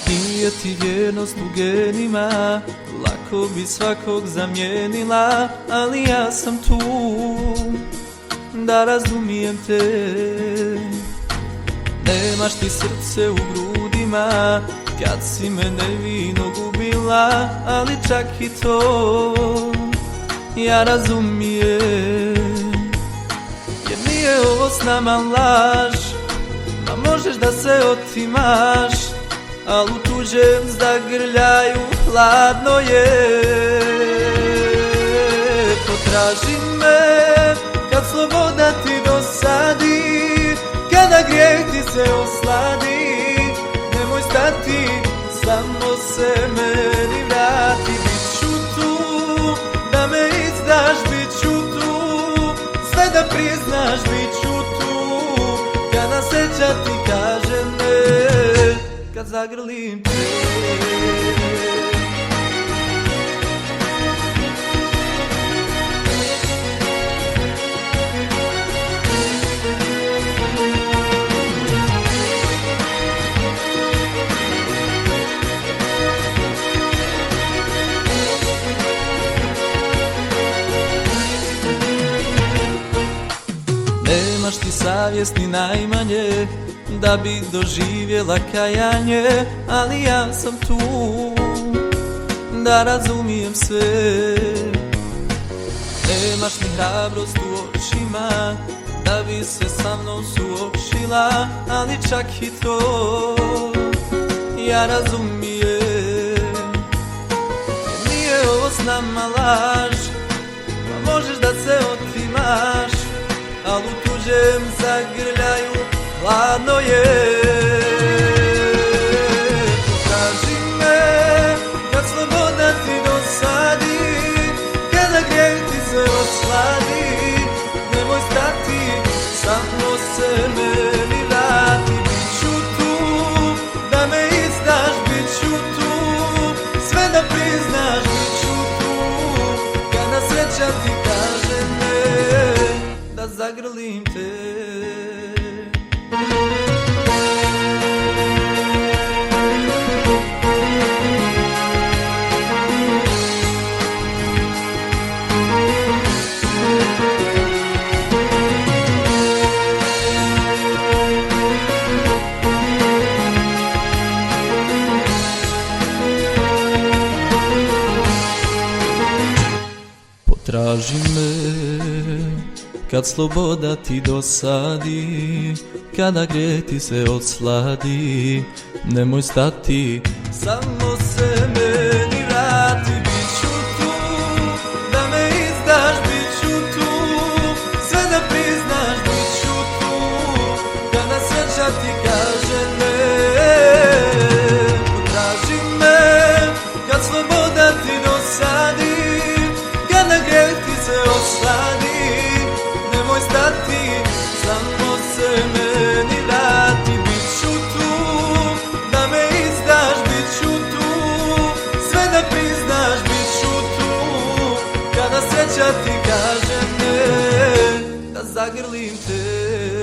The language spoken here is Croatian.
Nije ti vjernost u genima, lako bi svakog zamijenila, ali ja sam tu da razumijem te. Nemaš ti srce u grudima, kad si me nevino gubila, ali čak i to ja razumijem. Jer nije ovo s nama laž, ma možeš da se otimaš, al u tuđem zagrljaju hladno je. Potraži me kad sloboda ti dosadi, kada grijeh ti se osladi, nemoj stati, samo se meni vrati. Biću tu da me izdaš, biću tu sve da priznaš, biću tu kada sreća ti kaže ne, kad zagrlim te. Nemaš ti savjest ni najmanje da bi doživjela kajanje, ali ja sam tu da razumijem sve. Nemaš ni hrabrost u očima da bi se sa mnom suočila, ali čak i to ja razumijem. Jer nije ovo s nama laž, pa možeš da se otimaš, al u tuđem zagrljaju hladno je. Potraži me kad sloboda ti dosadi, kada grijeh ti se osladi, nemoj stati, samo se meni vrati. Biću tu da me izdaš, biću tu sve da priznaš, biću tu kada sreća ti kaže ne, da zagrlim te. Potraži me kad sloboda ti dosadi, kada grijeh ti se osladi, nemoj stati, samo se meni vrati. Biću tu da me izdaš, biću tu sve da priznaš, biću tu kada sreća ti kaže ne. Potraži me kad sloboda ti dosadi, kada grijeh ti se osladi, nemoj stati, samo se meni vrati. Biću tu da me izdaš, biću tu sve da priznaš, biću tu kada sreća ti kaže ne, da zagrlim te.